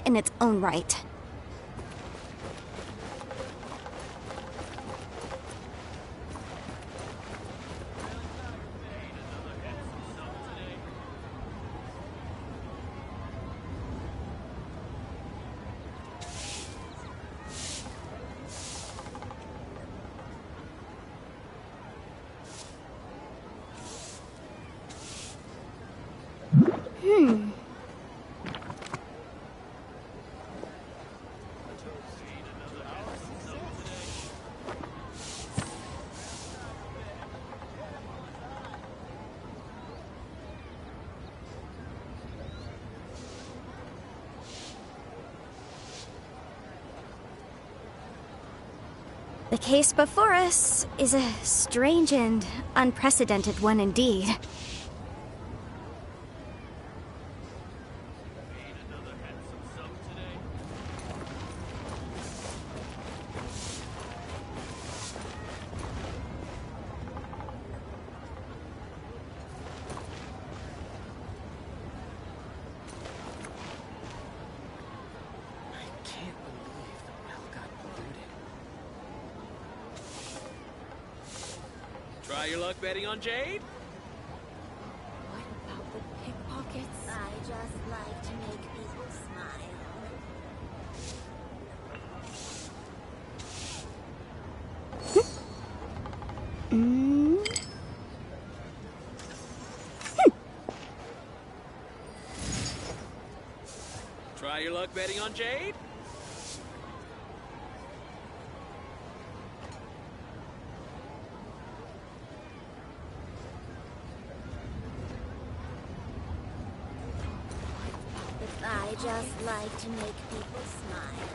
in its own right. The case before us is a strange and unprecedented one indeed. Try your luck betting on Jade? What about the pickpockets? I just like to make people smile. Try your luck betting on Jade? I just like to make people smile.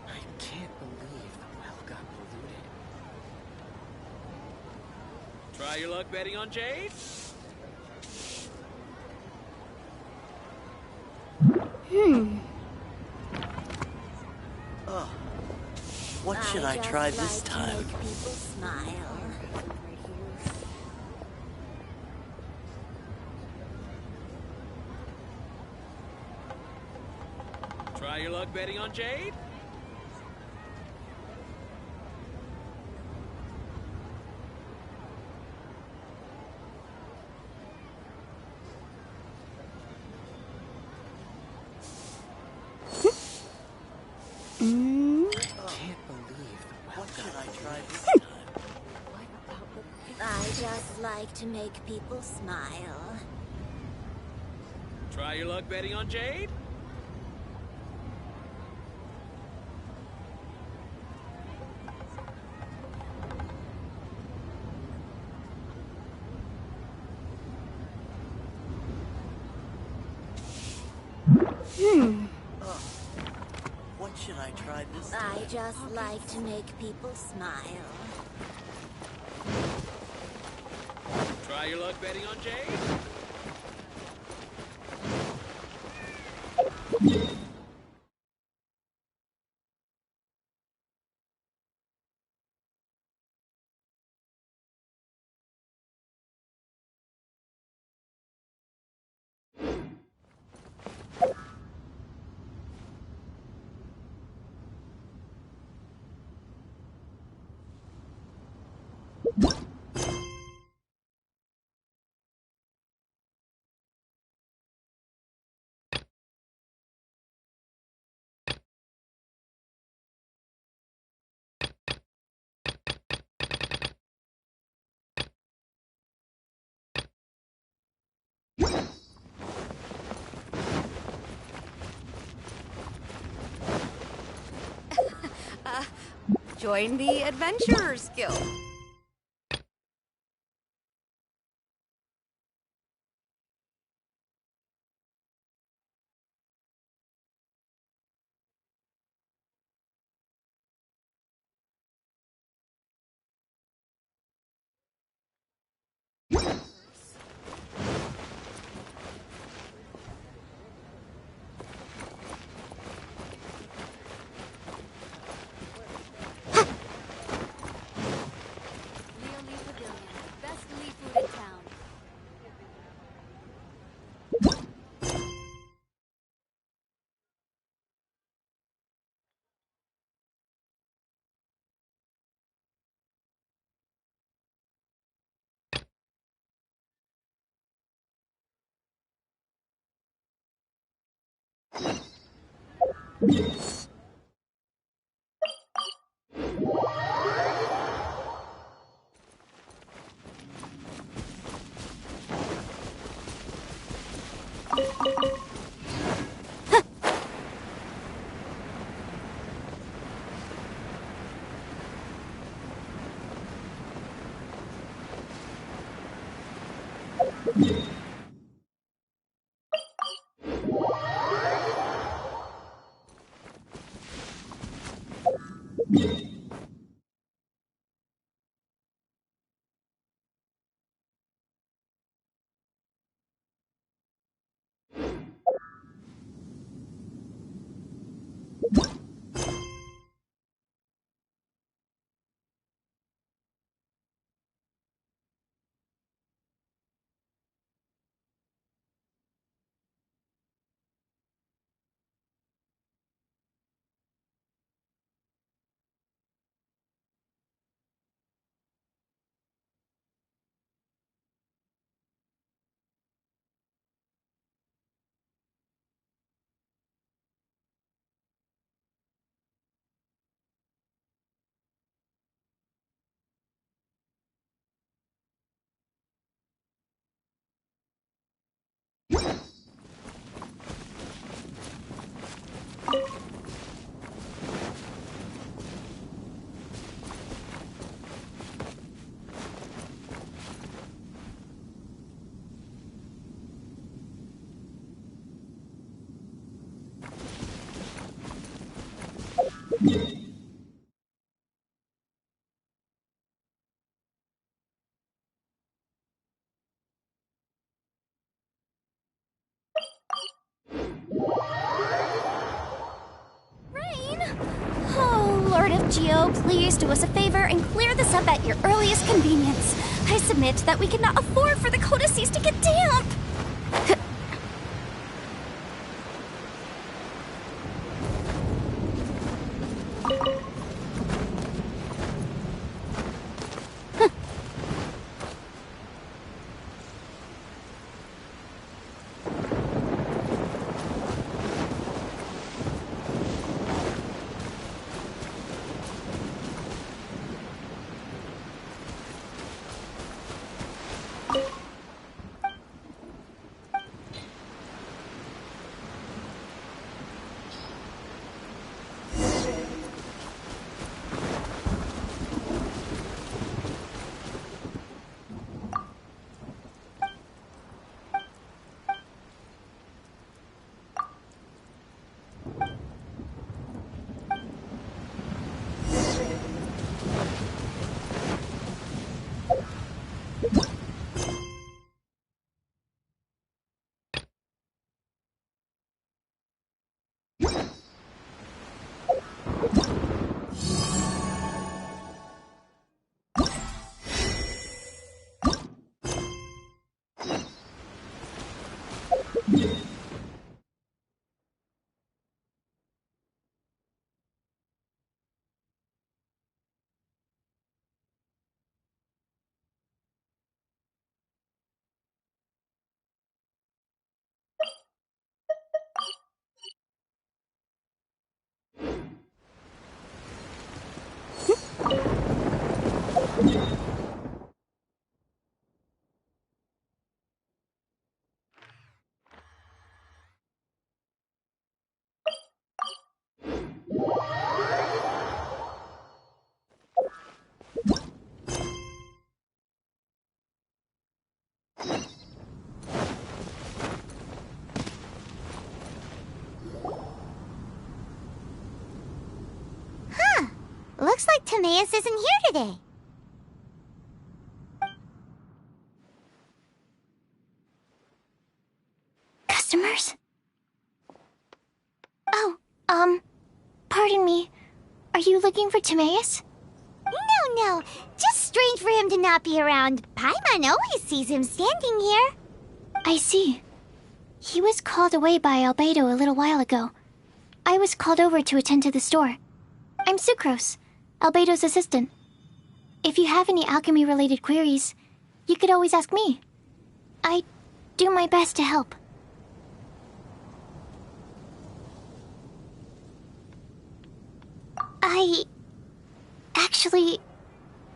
I can't believe the well got polluted. Try your luck betting on Jade? Oh, what should I try just this like time? To make people smile. Try your luck betting on Jade? Can't believe the well what should I try this time? What about the pickpockets? I just like to make people smile. Try your luck betting on Jade? Oh, what should I try this time? I just like to make people smile. Try your luck betting on Jade? Join the Adventurers Guild. Rain? Oh, Lord of Geo, please do us a favor and clear this up at your earliest convenience. I submit that we cannot afford for the codices to get damp. Looks like Timaeus isn't here today. Customers? Oh, pardon me. Are you looking for Timaeus? No. Just strange for him to not be around. Paimon always sees him standing here. I see. He was called away by Albedo a little while ago. I was called over to attend to the store. I'm Sucrose, Albedo's assistant. If you have any alchemy-related queries, you could always ask me. I do my best to help. Actually,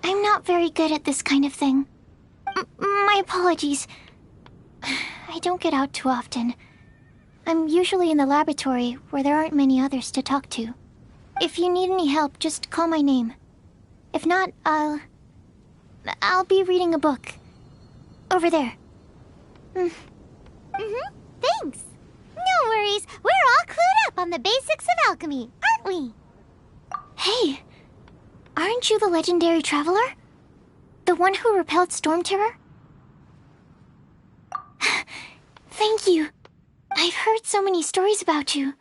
I'm not very good at this kind of thing. My apologies. I don't get out too often. I'm usually in the laboratory where there aren't many others to talk to. If you need any help, just call my name. If not, I'll be reading a book. Over there. Thanks. No worries. We're all clued up on the basics of alchemy, aren't we? Hey, aren't you the legendary traveler? The one who repelled Storm Terror? Thank you. I've heard so many stories about you.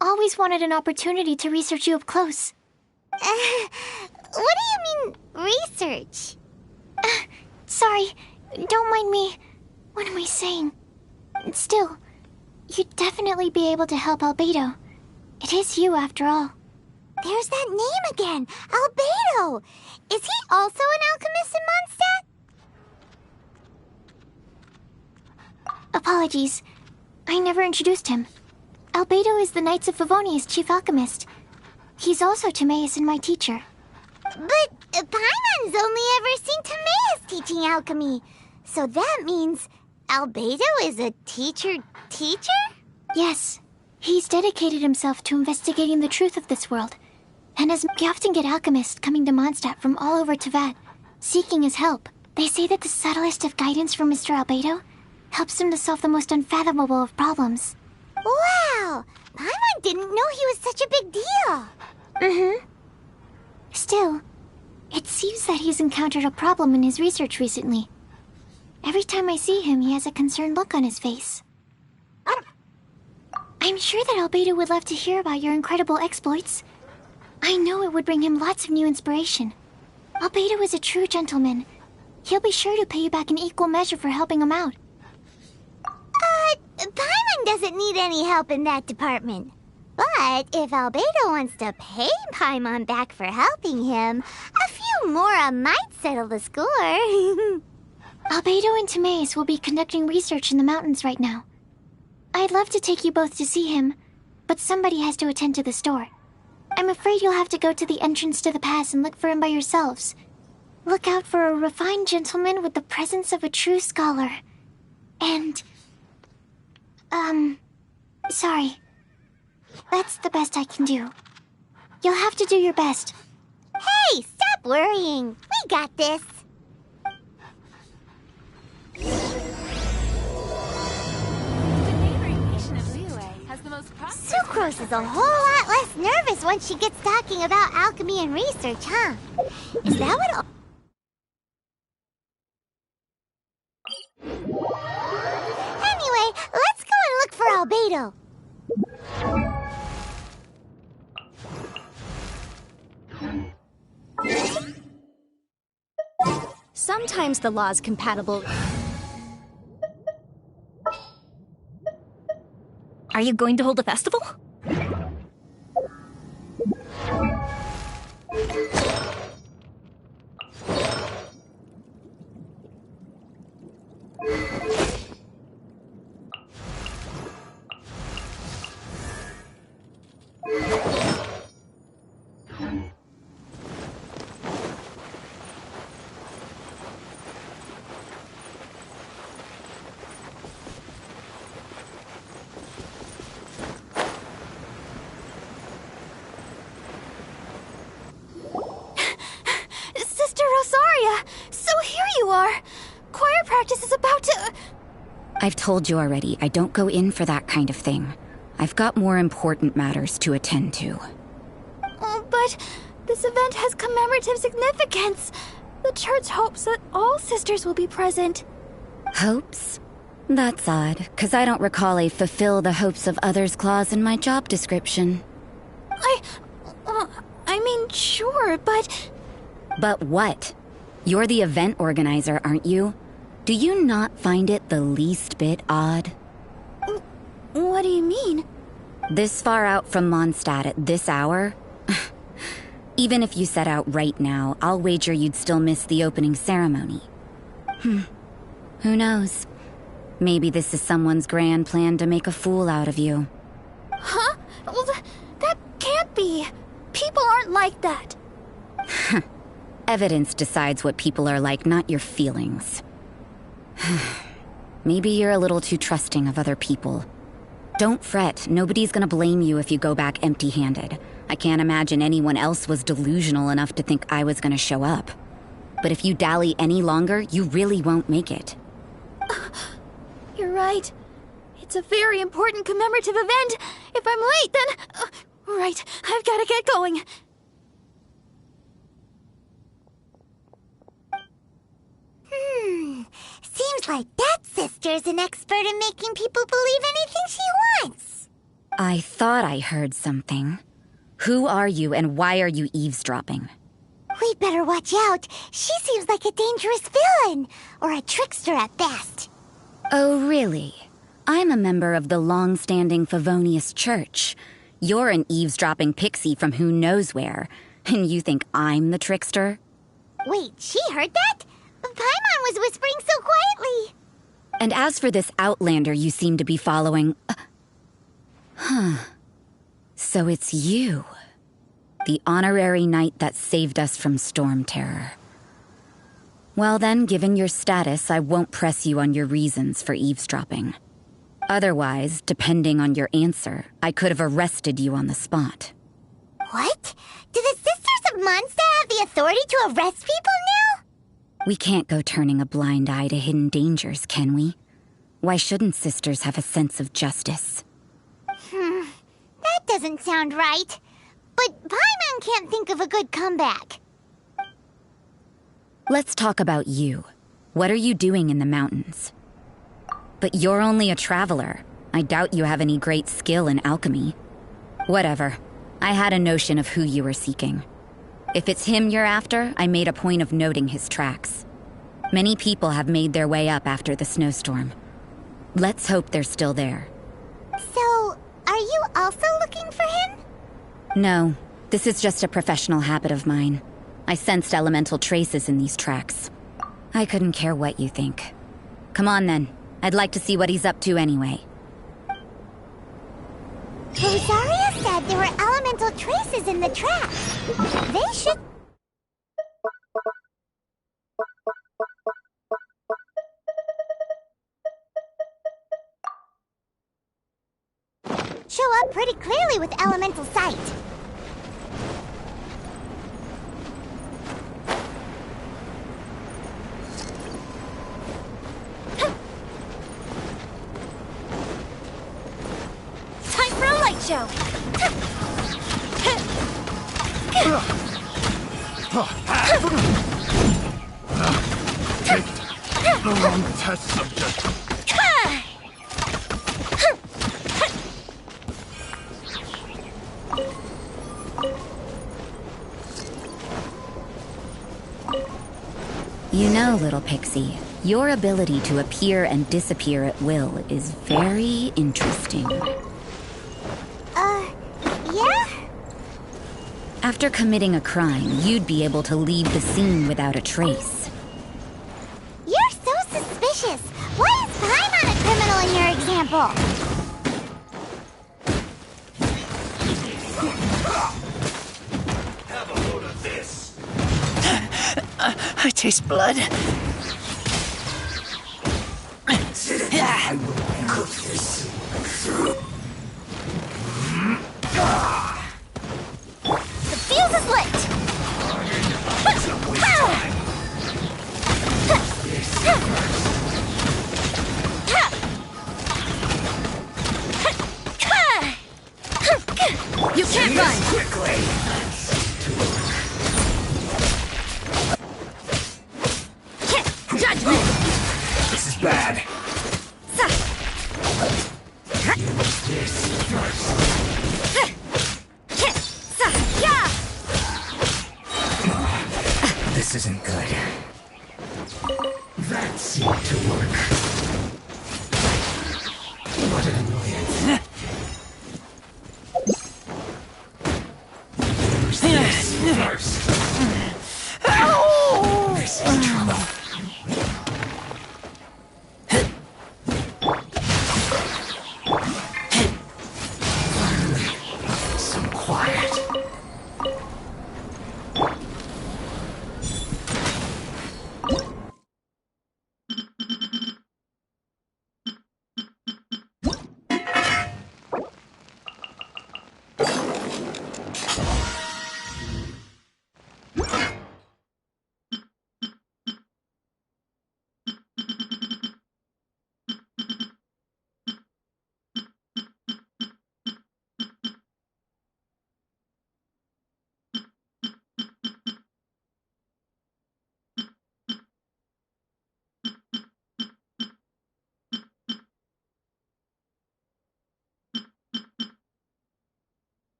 Always wanted an opportunity to research you up close. What do you mean, research? Sorry, don't mind me. What am I saying? Still, you'd definitely be able to help Albedo. It is you, after all. There's that name again, Albedo. Is he also an alchemist in Mondstadt? Apologies. I never introduced him. Albedo is the Knights of Favonia's chief alchemist. He's also Timaeus and my teacher. But Paimon's only ever seen Timaeus teaching alchemy. So that means Albedo is a teacher? Yes. He's dedicated himself to investigating the truth of this world. And as we often get alchemists coming to Mondstadt from all over Tevat, seeking his help. They say that the subtlest of guidance from Mr. Albedo helps him to solve the most unfathomable of problems. Wow! Paimon didn't know he was such a big deal. Still, it seems that he's encountered a problem in his research recently. Every time I see him, he has a concerned look on his face. I'm sure that Albedo would love to hear about your incredible exploits. I know it would bring him lots of new inspiration. Albedo is a true gentleman. He'll be sure to pay you back in equal measure for helping him out. Paimon doesn't need any help in that department. But if Albedo wants to pay Paimon back for helping him, a few more might settle the score. Albedo and Timaeus will be conducting research in the mountains right now. I'd love to take you both to see him, but somebody has to attend to the store. I'm afraid you'll have to go to the entrance to the pass and look for him by yourselves. Look out for a refined gentleman with the presence of a true scholar. And... sorry. That's the best I can do. You'll have to do your best. Hey, stop worrying. We got this. Sucrose is a whole lot less nervous once she gets talking about alchemy and research, huh? Is that what... Anyway, let's go and look for Albedo. Sometimes the law's compatible. Are you going to hold a festival? Choir practice is about to... I've told you already, I don't go in for that kind of thing. I've got more important matters to attend to. But this event has commemorative significance. The church hopes that all sisters will be present. Hopes? That's odd, 'cause I don't recall a fulfill the hopes of others clause in my job description. I mean, sure, but... But what? You're the event organizer, aren't you? Do you not find it the least bit odd? What do you mean? This far out from Mondstadt at this hour? Even if you set out right now, I'll wager you'd still miss the opening ceremony. Who knows? Maybe this is someone's grand plan to make a fool out of you. Huh? Well, that can't be. People aren't aren't like that. Evidence decides what people are like, not your feelings. Maybe you're a little too trusting of other people. Don't fret, nobody's gonna blame you if you go back empty-handed. I can't imagine anyone else was delusional enough to think I was gonna show up. But if you dally any longer, you really won't make it. You're right. It's a very important commemorative event. If I'm late, then... right, I've gotta get going. Seems like that sister's an expert in making people believe anything she wants. I thought I heard something. Who are you and why are you eavesdropping? We'd better watch out. She seems like a dangerous villain, or a trickster at best. Oh, really? I'm a member of the long-standing Favonius Church. You're an eavesdropping pixie from who knows where, and you think I'm the trickster? Wait, she heard that? Paimon was whispering so quietly. And as for this outlander you seem to be following... So it's you. The honorary knight that saved us from storm terror. Well then, given your status, I won't press you on your reasons for eavesdropping. Otherwise, depending on your answer, I could have arrested you on the spot. What? Do the Sisters of Mondstadt have the authority to arrest people now? We can't go turning a blind eye to hidden dangers, can we? Why shouldn't sisters have a sense of justice? That doesn't sound right. But Paimon can't think of a good comeback. Let's talk about you. What are you doing in the mountains? But you're only a traveler. I doubt you have any great skill in alchemy. Whatever. I had a notion of who you were seeking. If it's him you're after, I made a point of noting his tracks. Many people have made their way up after the snowstorm. Let's hope they're still there. So, are you also looking for him? No, this is just a professional habit of mine. I sensed elemental traces in these tracks. I couldn't care what you think. Come on then. I'd like to see what he's up to anyway. Rosaria said there were elemental traces in the tracks. They should... show up pretty clearly with elemental sight. Time for a light show. The wrong test subject. You know, little pixie, your ability to appear and disappear at will is very interesting. Yeah? After committing a crime, you'd be able to leave the scene without a trace. You're so suspicious. Why is Paimon a criminal in your example? Have a load of this. I taste blood. I will cook this. The fuse is lit. You can't run! Quickly. Judgment! This is bad. This isn't good. That seemed to work. What an annoyance. Use this first. This is trouble. Some quiet.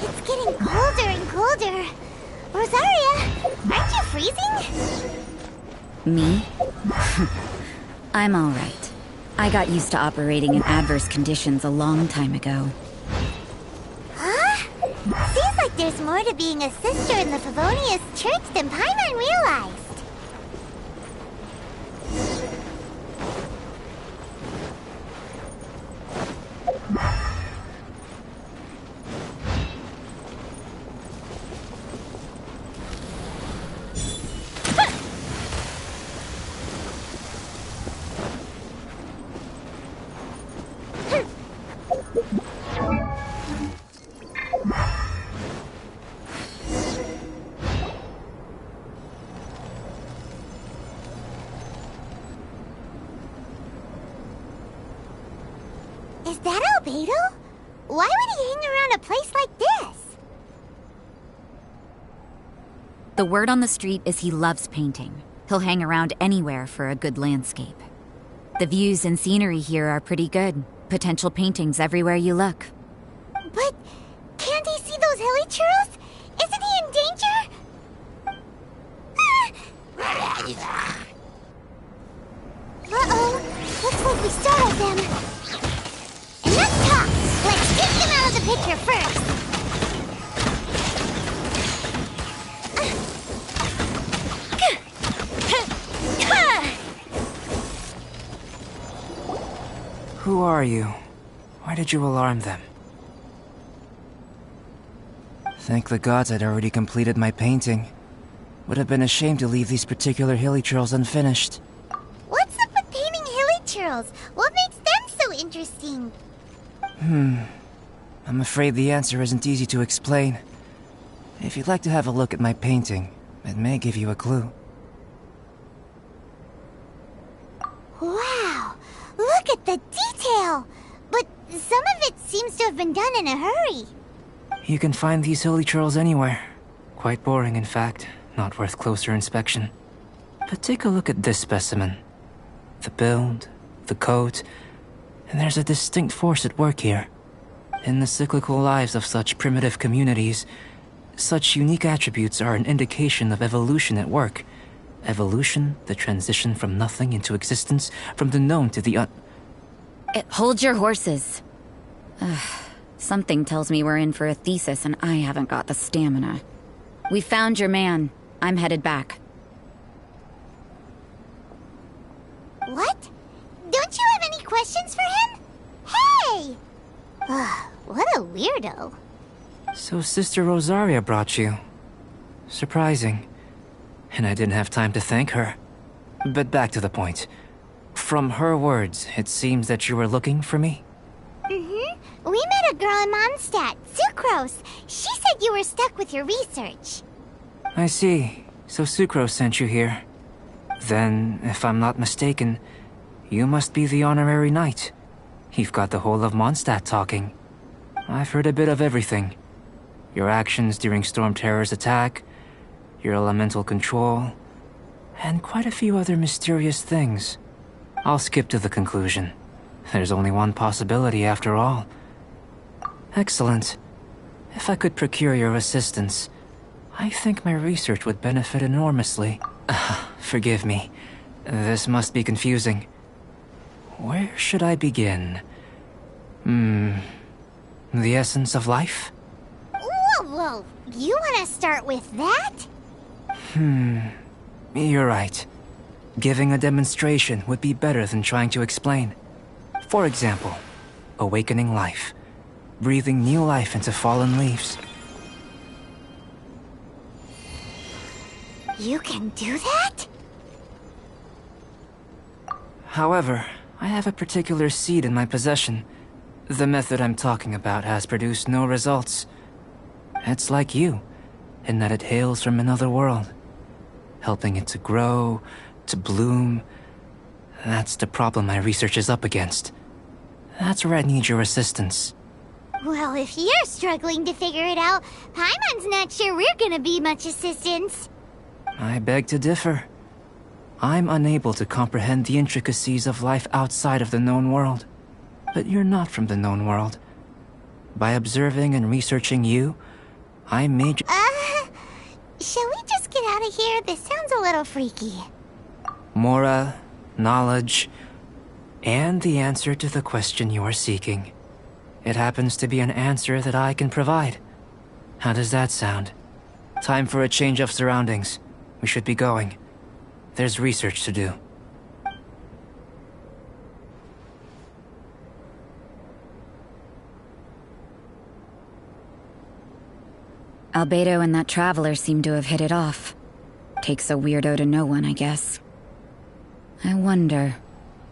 It's getting colder and colder. Rosaria, aren't you freezing? Me? I'm alright. I got used to operating in adverse conditions a long time ago. Huh? Seems like there's more to being a sister in the Favonius Church than Paimon realized. Is that Albedo? Why would he hang around a place like this? The word on the street is he loves painting. He'll hang around anywhere for a good landscape. The views and scenery here are pretty good. Potential paintings everywhere you look. But can't he see those hilichurls? Isn't he in danger? Uh-oh. Looks like we startled them. Enough talk! Let's get them out of the picture first! Who are you? Why did you alarm them? Thank the gods I'd already completed my painting. Would have been a shame to leave these particular hilichurls unfinished. What's up with painting hilichurls? What makes them so interesting? I'm afraid the answer isn't easy to explain. If you'd like to have a look at my painting, it may give you a clue. Wow! Look at the detail! But some of it seems to have been done in a hurry. You can find these hilichurls anywhere. Quite boring, in fact. Not worth closer inspection. But take a look at this specimen. The build, the coat, and there's a distinct force at work here. In the cyclical lives of such primitive communities, such unique attributes are an indication of evolution at work. Evolution, the transition from nothing into existence, from the known to the Hold your horses. Something tells me we're in for a thesis and I haven't got the stamina. We found your man. I'm headed back. What? Don't you have any questions for him? Hey! What a weirdo. So Sister Rosaria brought you. Surprising. And I didn't have time to thank her. But back to the point. From her words, it seems that you were looking for me? Mm-hmm. We met a girl in Mondstadt, Sucrose. She said you were stuck with your research. I see. So Sucrose sent you here. Then, if I'm not mistaken, you must be the honorary knight. You've got the whole of Mondstadt talking. I've heard a bit of everything. Your actions during Storm Terror's attack, your elemental control, and quite a few other mysterious things. I'll skip to the conclusion. There's only one possibility after all. Excellent. If I could procure your assistance, I think my research would benefit enormously. Forgive me. This must be confusing. Where should I begin? The essence of life? Whoa. You want to start with that? You're right. Giving a demonstration would be better than trying to explain. For example, awakening life. Breathing new life into fallen leaves. You can do that? However, I have a particular seed in my possession. The method I'm talking about has produced no results. It's like you, in that it hails from another world. Helping it to grow, to bloom. That's the problem my research is up against. That's where I need your assistance. Well, if you're struggling to figure it out, Paimon's not sure we're gonna be much assistance. I beg to differ. I'm unable to comprehend the intricacies of life outside of the known world. But you're not from the known world. By observing and researching you, I made you— Shall we just get out of here? This sounds a little freaky. Mora, knowledge, and the answer to the question you are seeking. It happens to be an answer that I can provide. How does that sound? Time for a change of surroundings. We should be going. There's research to do. Albedo and that traveler seem to have hit it off. Takes a weirdo to know one, I guess. I wonder,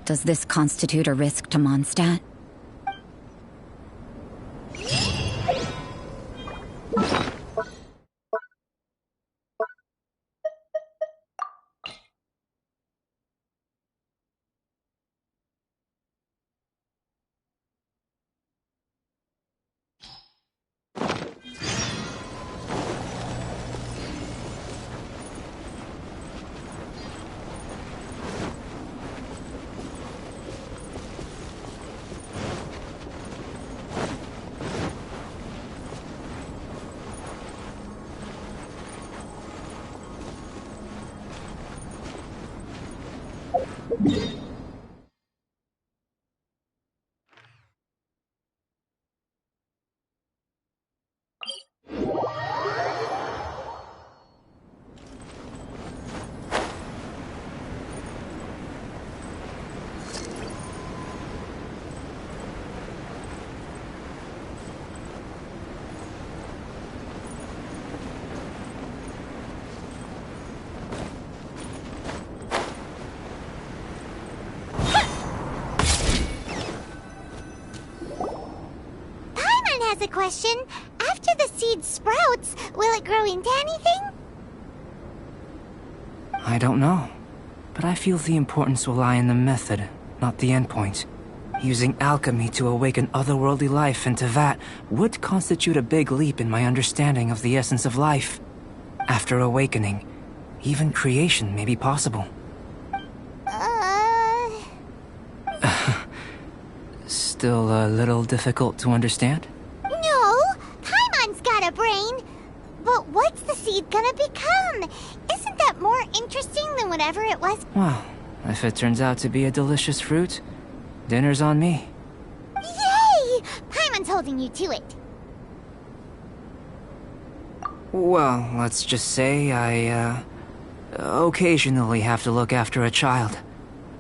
does this constitute a risk to Mondstadt? A question. After the seed sprouts, will it grow into anything? I don't know, but I feel the importance will lie in the method, not the endpoint. Using alchemy to awaken otherworldly life into that would constitute a big leap in my understanding of the essence of life. After awakening, even creation may be possible. Still a little difficult to understand? A brain. But what's the seed gonna become? Isn't that more interesting than whatever it was? Well, if it turns out to be a delicious fruit, dinner's on me. Yay! Paimon's holding you to it. Well, let's just say I, occasionally have to look after a child.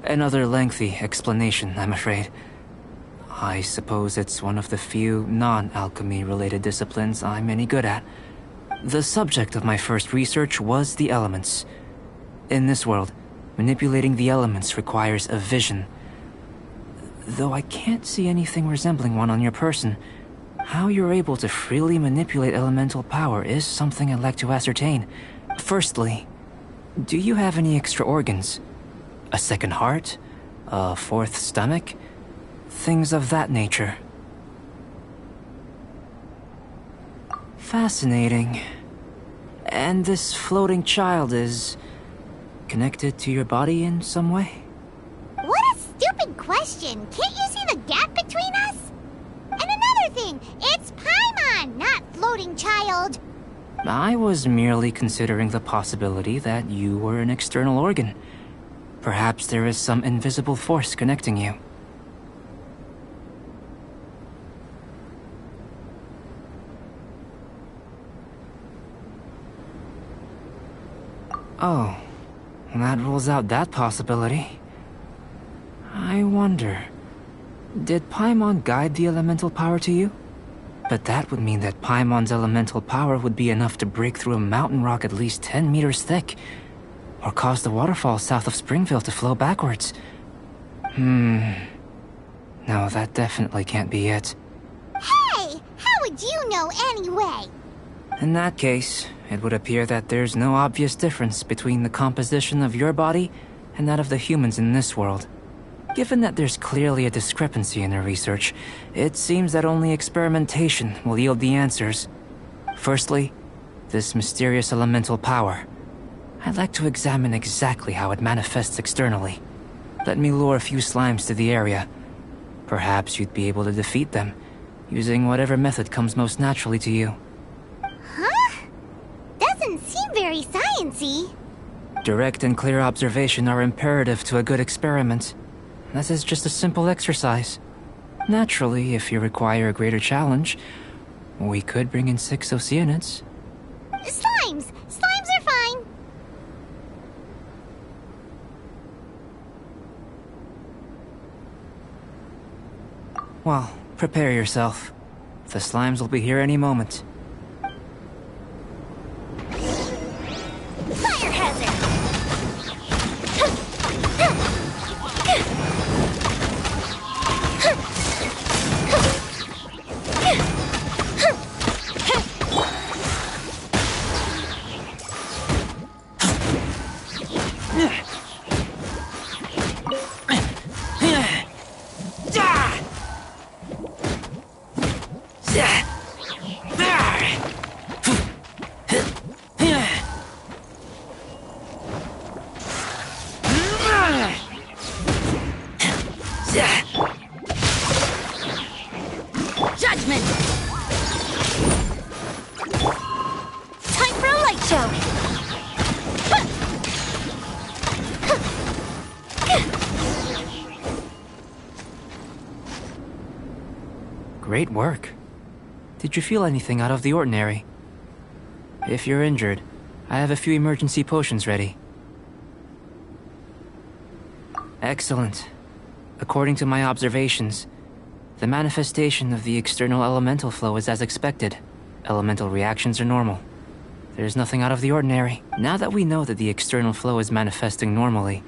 Another lengthy explanation, I'm afraid. I suppose it's one of the few non-alchemy-related disciplines I'm any good at. The subject of my first research was the elements. In this world, manipulating the elements requires a vision. Though I can't see anything resembling one on your person, how you're able to freely manipulate elemental power is something I'd like to ascertain. Firstly, do you have any extra organs? A second heart? A fourth stomach? Things of that nature. Fascinating. And this floating child is connected to your body in some way? What a stupid question! Can't you see the gap between us? And another thing, it's Paimon, not floating child. I was merely considering the possibility that you were an external organ. Perhaps there is some invisible force connecting you. Oh, that rules out that possibility. I wonder, did Paimon guide the elemental power to you? But that would mean that Paimon's elemental power would be enough to break through a mountain rock at least 10 meters thick, or cause the waterfall south of Springville to flow backwards. No, that definitely can't be it. Hey! How would you know anyway? In that case, it would appear that there's no obvious difference between the composition of your body and that of the humans in this world. Given that there's clearly a discrepancy in their research, it seems that only experimentation will yield the answers. Firstly, this mysterious elemental power. I'd like to examine exactly how it manifests externally. Let me lure a few slimes to the area. Perhaps you'd be able to defeat them, using whatever method comes most naturally to you. Huh? Doesn't seem very sciencey. Direct and clear observation are imperative to a good experiment. This is just a simple exercise. Naturally, if you require a greater challenge, we could bring in 6 Oceanids. Slimes! Slimes are fine! Well, prepare yourself. The slimes will be here any moment. Fire hazard! Judgment! Time for a light show! Great work. Did you feel anything out of the ordinary? If you're injured, I have a few emergency potions ready. Excellent. According to my observations, the manifestation of the external elemental flow is as expected. Elemental reactions are normal. There's nothing out of the ordinary. Now that we know that the external flow is manifesting normally,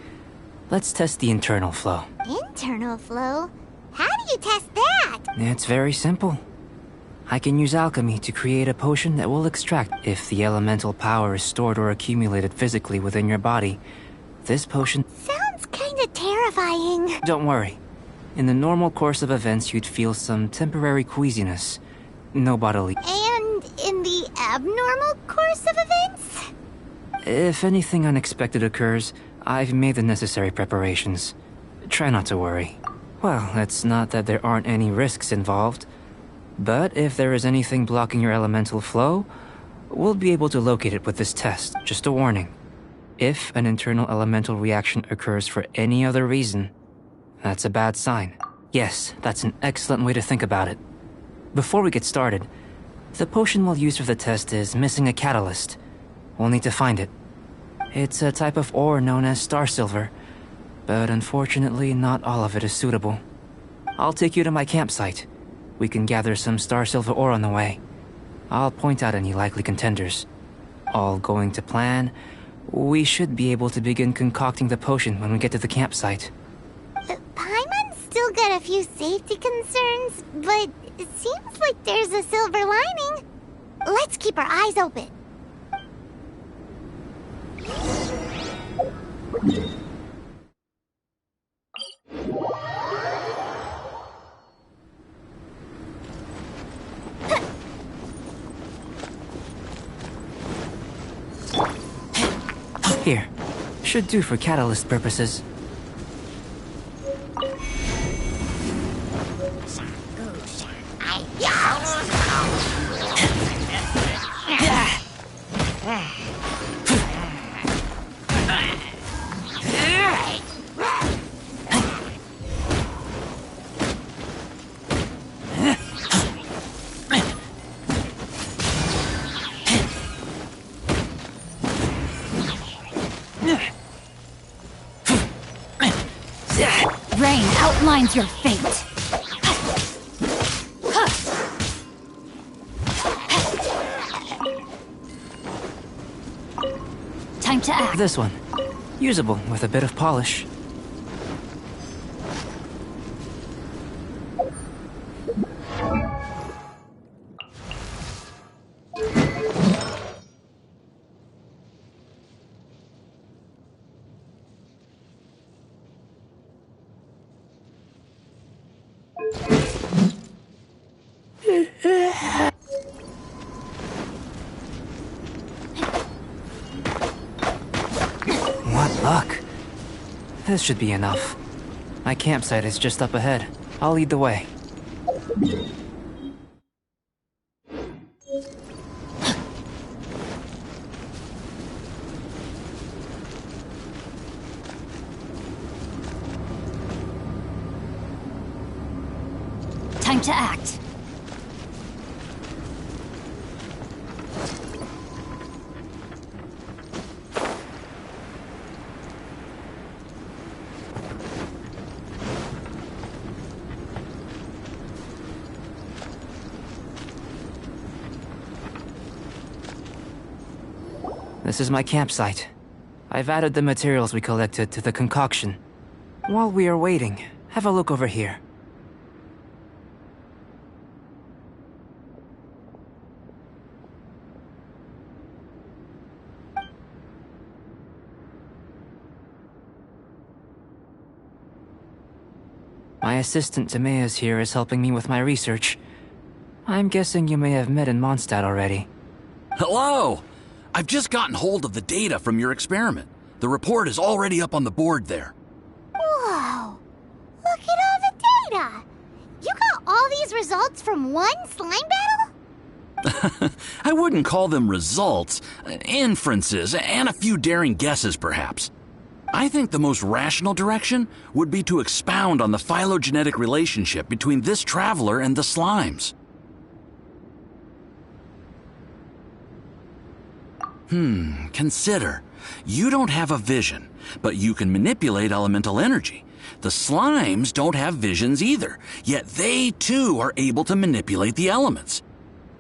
let's test the internal flow. Internal flow? How do you test that? It's very simple. I can use alchemy to create a potion that will extract if the elemental power is stored or accumulated physically within your body. This potion... Sounds kinda terrifying. Don't worry. In the normal course of events, you'd feel some temporary queasiness. No bodily... And in the abnormal course of events? If anything unexpected occurs, I've made the necessary preparations. Try not to worry. Well, it's not that there aren't any risks involved. But if there is anything blocking your elemental flow, we'll be able to locate it with this test. Just a warning. If an internal elemental reaction occurs for any other reason, that's a bad sign. Yes, that's an excellent way to think about it. Before we get started, the potion we'll use for the test is missing a catalyst. We'll need to find it. It's a type of ore known as star silver, but unfortunately not all of it is suitable. I'll take you to my campsite. We can gather some star silver ore on the way. I'll point out any likely contenders. All going to plan, we should be able to begin concocting the potion when we get to the campsite. Paimon's still got a few safety concerns, but it seems like there's a silver lining. Let's keep our eyes open. Here. Should do for catalyst purposes. Rain outlines your fate. Time to act. This one. Usable with a bit of polish. luck. This should be enough. My campsite is just up ahead. I'll lead the way. Time to act. This is my campsite. I've added the materials we collected to the concoction. While we are waiting, have a look over here. My assistant Timaeus here is helping me with my research. I'm guessing you may have met in Mondstadt already. Hello! I've just gotten hold of the data from your experiment. The report is already up on the board there. Whoa! Look at all the data! You got all these results from one slime battle? I wouldn't call them results, inferences, and a few daring guesses perhaps. I think the most rational direction would be to expound on the phylogenetic relationship between this traveler and the slimes. Consider. You don't have a vision, but you can manipulate elemental energy. The slimes don't have visions either, yet they too are able to manipulate the elements.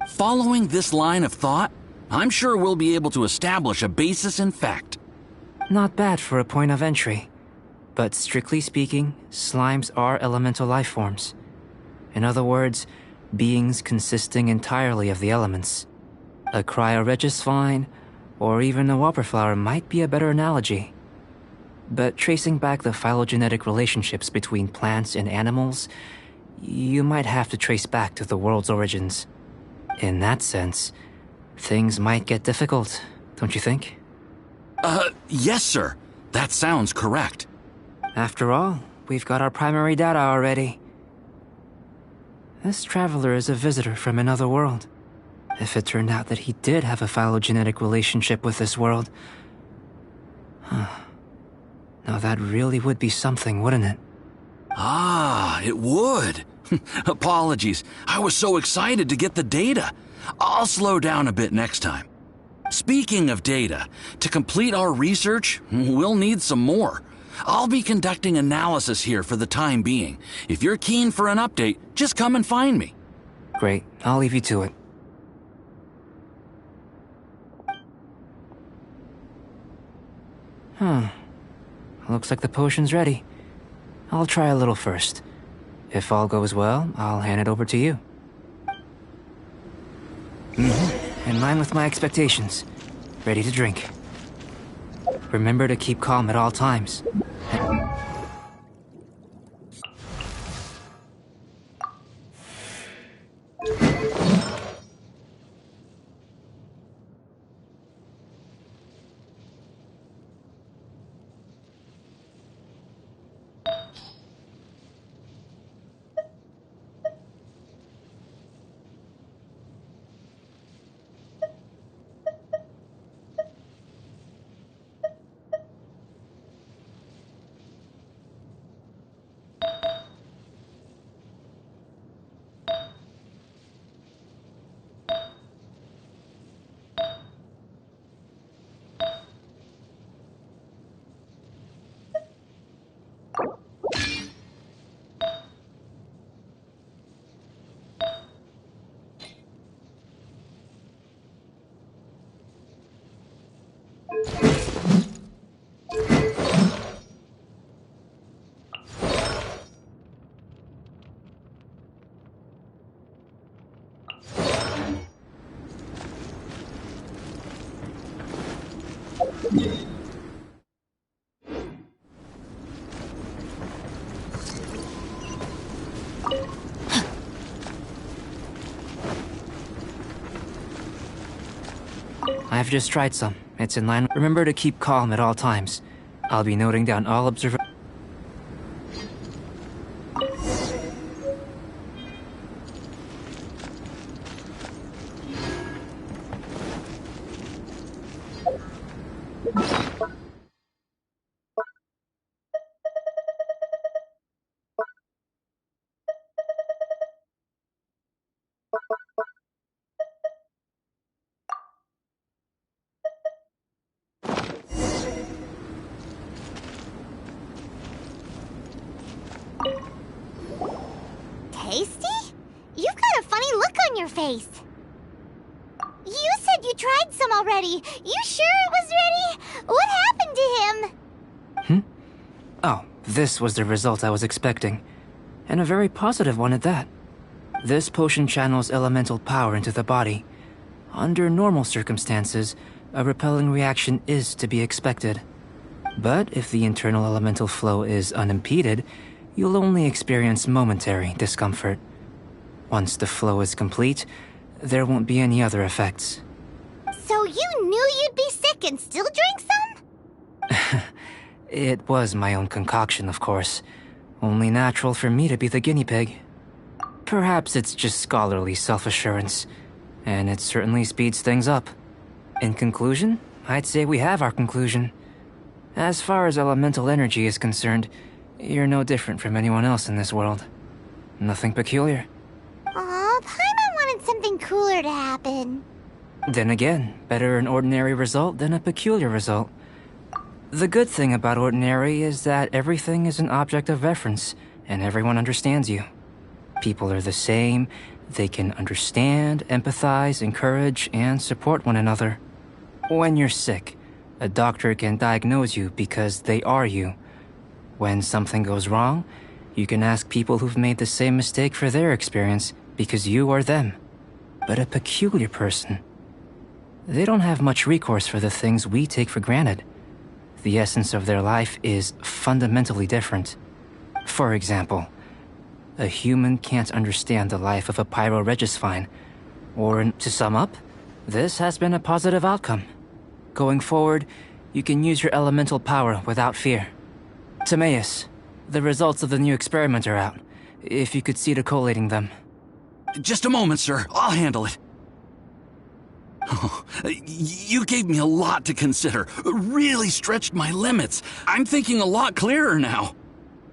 Following this line of thought, I'm sure we'll be able to establish a basis in fact. Not bad for a point of entry. But strictly speaking, slimes are elemental life forms. In other words, beings consisting entirely of the elements. A cryoregis vine, or even a whopperflower might be a better analogy. But tracing back the phylogenetic relationships between plants and animals, you might have to trace back to the world's origins. In that sense, things might get difficult, don't you think? Yes, sir. That sounds correct. After all, we've got our primary data already. This traveler is a visitor from another world. If it turned out that he did have a phylogenetic relationship with this world... Now that really would be something, wouldn't it? Ah, it would. Apologies. I was so excited to get the data. I'll slow down a bit next time. Speaking of data, to complete our research, we'll need some more. I'll be conducting analysis here for the time being. If you're keen for an update, just come and find me. Great, I'll leave you to it. Looks like the potion's ready. I'll try a little first. If all goes well, I'll hand it over to you. In line with my expectations. Ready to drink. Remember to keep calm at all times. I've just tried some. It's in line. Remember to keep calm at all times. I'll be noting down all observ... Tasty? You've got a funny look on your face. You said you tried some already. You sure it was ready? What happened to him? Oh, this was the result I was expecting. And a very positive one at that. This potion channels elemental power into the body. Under normal circumstances, a repelling reaction is to be expected. But if the internal elemental flow is unimpeded, you'll only experience momentary discomfort. Once the flow is complete, there won't be any other effects. So you knew you'd be sick and still drank some? It was my own concoction, of course. Only natural for me to be the guinea pig. Perhaps it's just scholarly self-assurance, and it certainly speeds things up. In conclusion, I'd say we have our conclusion. As far as elemental energy is concerned, you're no different from anyone else in this world. Nothing peculiar. Aw, Paimon wanted something cooler to happen. Then again, better an ordinary result than a peculiar result. The good thing about ordinary is that everything is an object of reference, and everyone understands you. People are the same, they can understand, empathize, encourage, and support one another. When you're sick, a doctor can diagnose you because they are you. When something goes wrong, you can ask people who've made the same mistake for their experience because you are them. But a peculiar person, they don't have much recourse for the things we take for granted. The essence of their life is fundamentally different. For example, a human can't understand the life of a pyroregisvine. Or, to sum up, this has been a positive outcome. Going forward, you can use your elemental power without fear. Timaeus, the results of the new experiment are out. If you could see to collating them. Just a moment, sir. I'll handle it. Oh, you gave me a lot to consider. Really stretched my limits. I'm thinking a lot clearer now.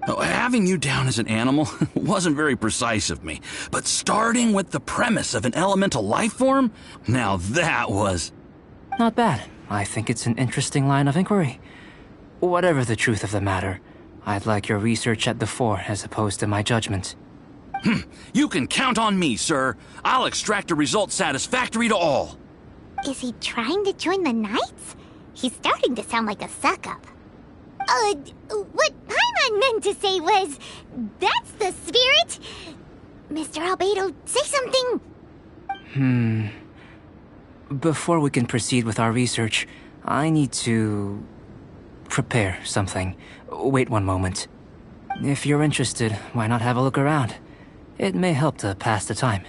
Having you down as an animal wasn't very precise of me, but starting with the premise of an elemental life form, now that was... Not bad. I think it's an interesting line of inquiry. Whatever the truth of the matter, I'd like your research at the fore as opposed to my judgment. You can count on me, sir. I'll extract a result satisfactory to all. Is he trying to join the Knights? He's starting to sound like a suck-up. What Paimon meant to say was, that's the spirit! Mr. Albedo, say something! Before we can proceed with our research, I need to... prepare something. Wait one moment. If you're interested, why not have a look around? It may help to pass the time.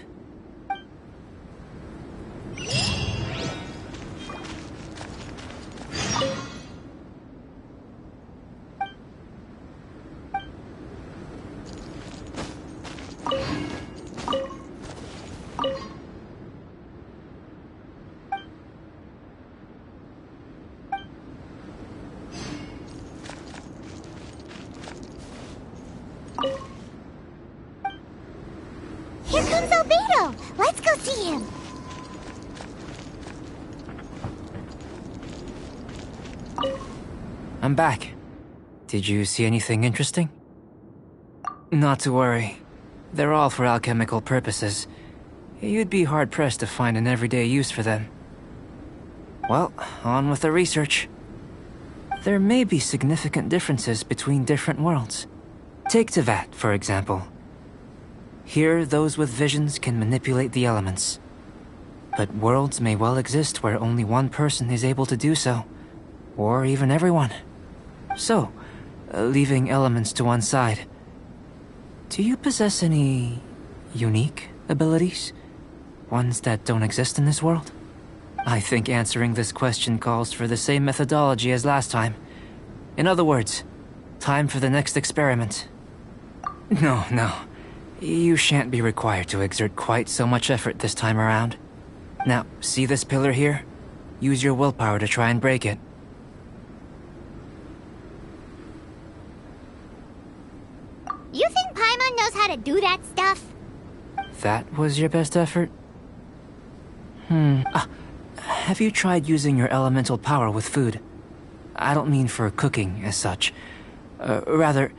Here comes Albedo! Let's go see him! I'm back. Did you see anything interesting? Not to worry. They're all for alchemical purposes. You'd be hard-pressed to find an everyday use for them. Well, on with the research. There may be significant differences between different worlds. Take Tevat, for example. Here, those with visions can manipulate the elements. But worlds may well exist where only one person is able to do so. Or even everyone. So, leaving elements to one side, do you possess any unique abilities? Ones that don't exist in this world? I think answering this question calls for the same methodology as last time. In other words, time for the next experiment. No, no. You shan't be required to exert quite so much effort this time around. Now, see this pillar here? Use your willpower to try and break it. You think Paimon knows how to do that stuff? That was your best effort? Have you tried using your elemental power with food? I don't mean for cooking, as such. Rather,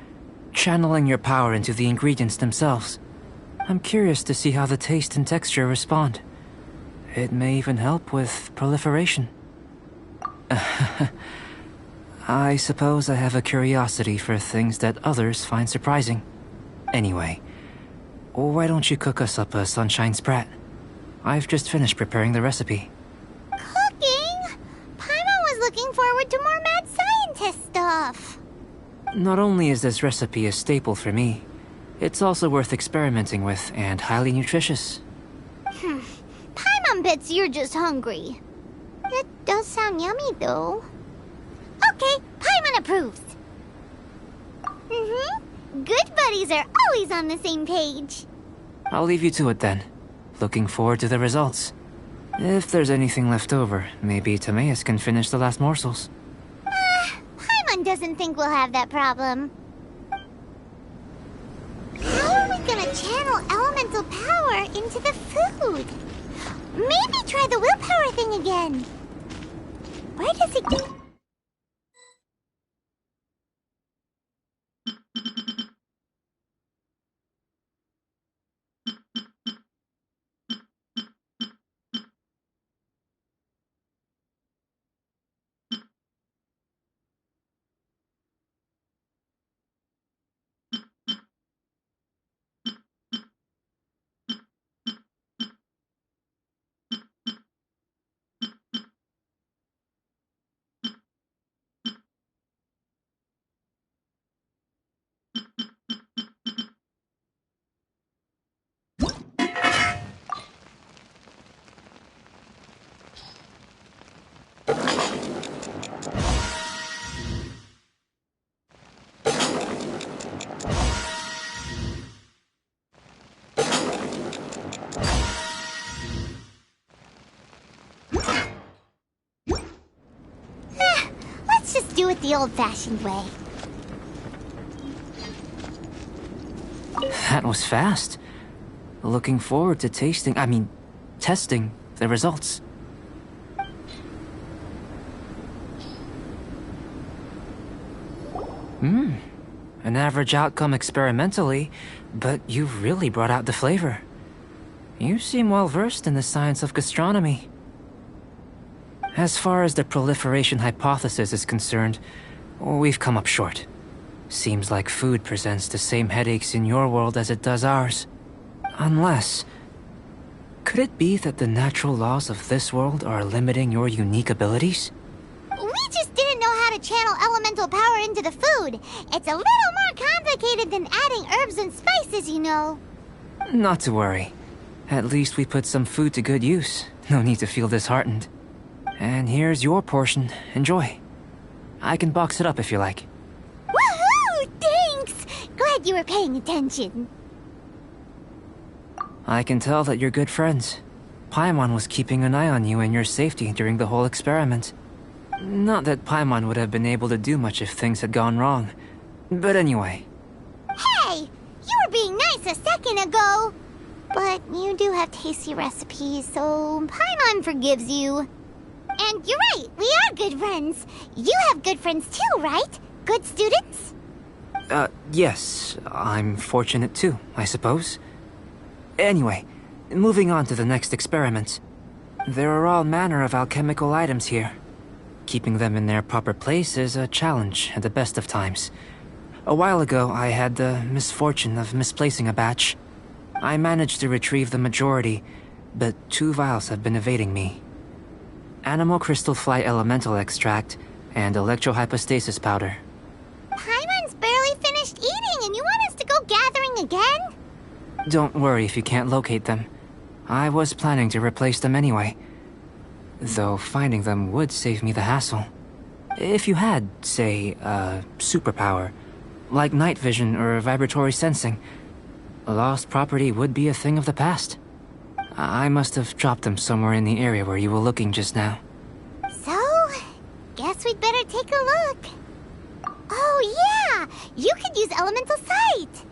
channeling your power into the ingredients themselves. I'm curious to see how the taste and texture respond. It may even help with proliferation. I suppose I have a curiosity for things that others find surprising. Anyway, why don't you cook us up a sunshine sprat? I've just finished preparing the recipe. Cooking? Paimon was looking forward to more mad scientist stuff. Not only is this recipe a staple for me, it's also worth experimenting with and highly nutritious. Paimon bets you're just hungry. It does sound yummy, though. Okay, Paimon approves. Good buddies are always on the same page. I'll leave you to it then. Looking forward to the results. If there's anything left over, maybe Timaeus can finish the last morsels. Paimon doesn't think we'll have that problem. How are we gonna channel elemental power into the food? Maybe try the willpower thing again. Where does it go? Let's just do it the old-fashioned way. That was fast. Looking forward to testing the results. An average outcome experimentally, but you've really brought out the flavor. You seem well versed in the science of gastronomy. As far as the proliferation hypothesis is concerned, we've come up short. Seems like food presents the same headaches in your world as it does ours. Unless... could it be that the natural laws of this world are limiting your unique abilities? We just didn't know how to channel elemental power into the food. It's a little more complicated than adding herbs and spices, you know. Not to worry. At least we put some food to good use. No need to feel disheartened. And here's your portion. Enjoy. I can box it up if you like. Woohoo! Thanks! Glad you were paying attention. I can tell that you're good friends. Paimon was keeping an eye on you and your safety during the whole experiment. Not that Paimon would have been able to do much if things had gone wrong. But anyway. Hey! You were being nice a second ago! But you do have tasty recipes, so Paimon forgives you. And you're right, we are good friends. You have good friends too, right? Good students? Yes. I'm fortunate too, I suppose. Anyway, moving on to the next experiment. There are all manner of alchemical items here. Keeping them in their proper place is a challenge at the best of times. A while ago, I had the misfortune of misplacing a batch. I managed to retrieve the majority, but 2 vials have been evading me. Animal crystal fly elemental extract and electrohypostasis powder. Paimon's barely finished eating and you want us to go gathering again? Don't worry if you can't locate them. I was planning to replace them anyway. Though finding them would save me the hassle. If you had, say, a superpower, like night vision or vibratory sensing, lost property would be a thing of the past. I must have dropped them somewhere in the area where you were looking just now. So, guess we'd better take a look. Oh yeah! You could use elemental sight!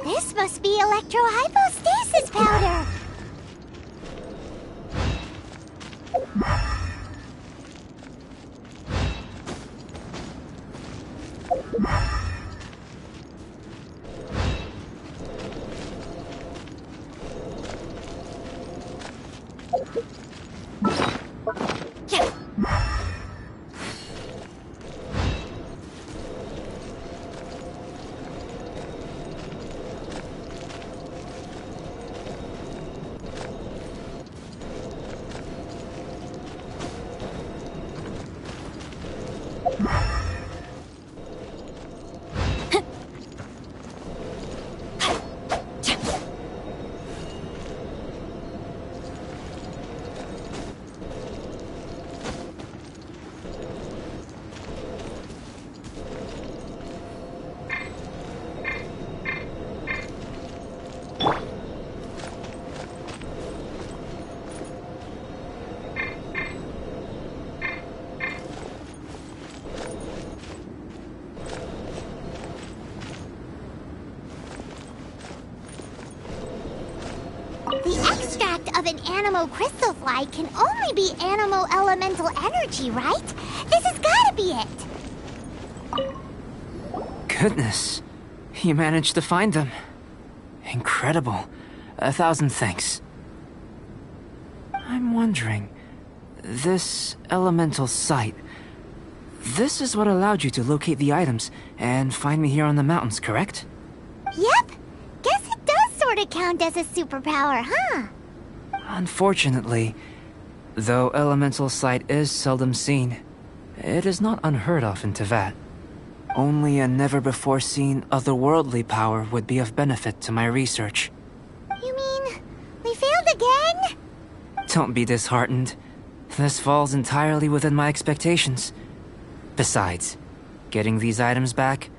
This must be electrohypostasis powder! The extract of an animo crystal fly can only be animo elemental energy, right? This has gotta be it! Goodness, you managed to find them. Incredible. 1,000 thanks. I'm wondering, this elemental sight, this is what allowed you to locate the items and find me here on the mountains, correct? Yep! Guess it does sorta count as a superpower, huh? Unfortunately, though elemental sight is seldom seen, it is not unheard of in Teyvat. Only a never-before-seen otherworldly power would be of benefit to my research. You mean, we failed again? Don't be disheartened. This falls entirely within my expectations. Besides, getting these items back,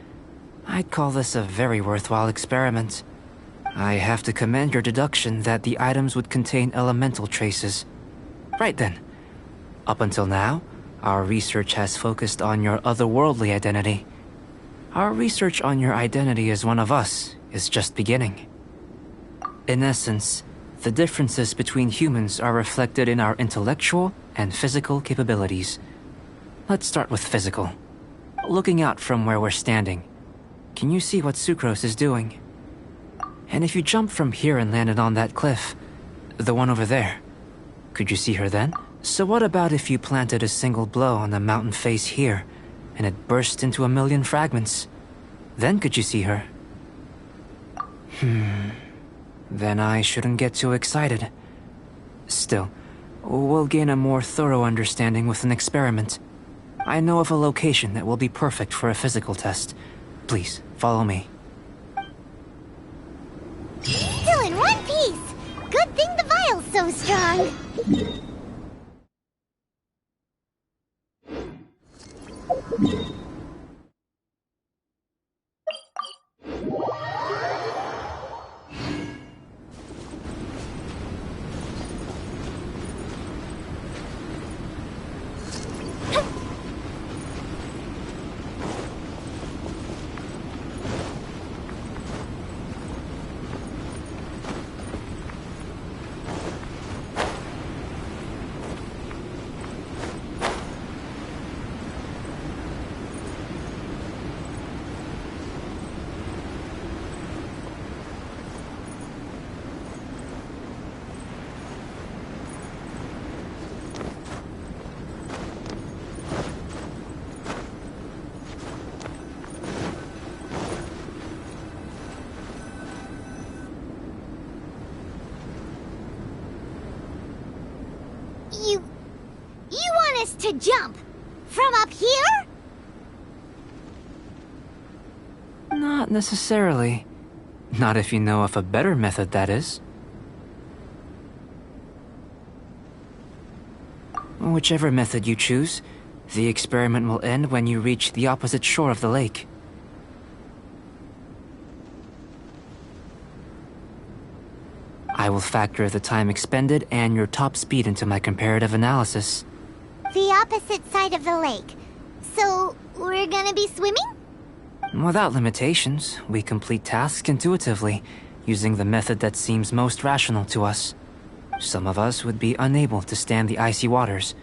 I'd call this a very worthwhile experiment. I have to commend your deduction that the items would contain elemental traces. Right then. Up until now, our research has focused on your otherworldly identity. Our research on your identity as one of us is just beginning. In essence, the differences between humans are reflected in our intellectual and physical capabilities. Let's start with physical. Looking out from where we're standing, can you see what Sucrose is doing? And if you jumped from here and landed on that cliff, the one over there, could you see her then? So what about if you planted a single blow on the mountain face here, and it burst into 1,000,000 fragments? Then could you see her? Then I shouldn't get too excited. Still, we'll gain a more thorough understanding with an experiment. I know of a location that will be perfect for a physical test. Please, follow me. Still in one piece! Good thing the vial's so strong! us to jump? From up here? Not necessarily. Not if you know of a better method, that is. Whichever method you choose, the experiment will end when you reach the opposite shore of the lake. I will factor the time expended and your top speed into my comparative analysis. The opposite side of the lake. So, we're gonna be swimming? Without limitations, we complete tasks intuitively, using the method that seems most rational to us. Some of us would be unable to stand the icy waters.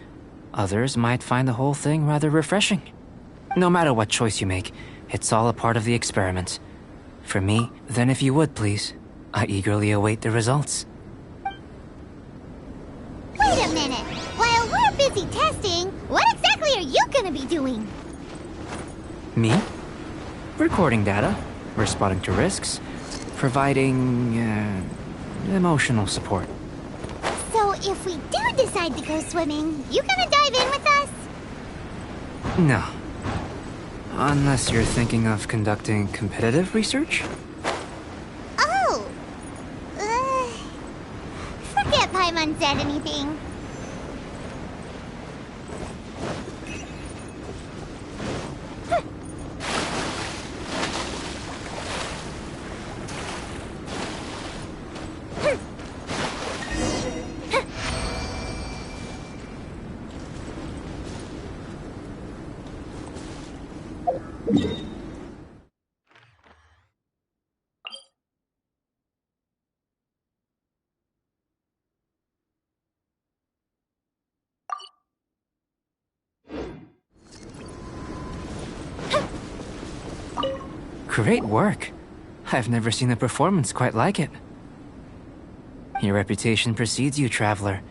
Others might find the whole thing rather refreshing. No matter what choice you make, it's all a part of the experiment. For me, then if you would please, I eagerly await the results. Wait a minute! While we're busy testing, what exactly are you gonna be doing? Me? Recording data, responding to risks, providing, emotional support. So if we do decide to go swimming, you gonna dive in with us? No. Unless you're thinking of conducting competitive research? Oh! Forget Paimon said anything. Great work. I've never seen a performance quite like it. Your reputation precedes you, Traveler.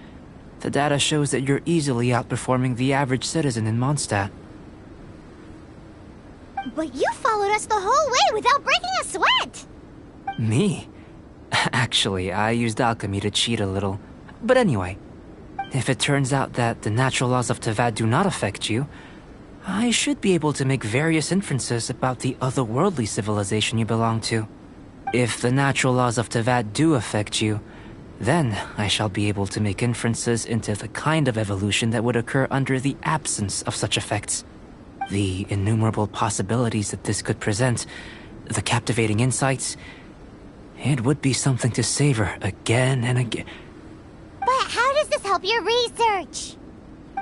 The data shows that you're easily outperforming the average citizen in Mondstadt. But you followed us the whole way without breaking a sweat! Me? Actually, I used alchemy to cheat a little. But anyway, if it turns out that the natural laws of Tavad do not affect you, I should be able to make various inferences about the otherworldly civilization you belong to. If the natural laws of Tavad do affect you, then I shall be able to make inferences into the kind of evolution that would occur under the absence of such effects. The innumerable possibilities that this could present, the captivating insights, it would be something to savor again and again. But how does this help your research?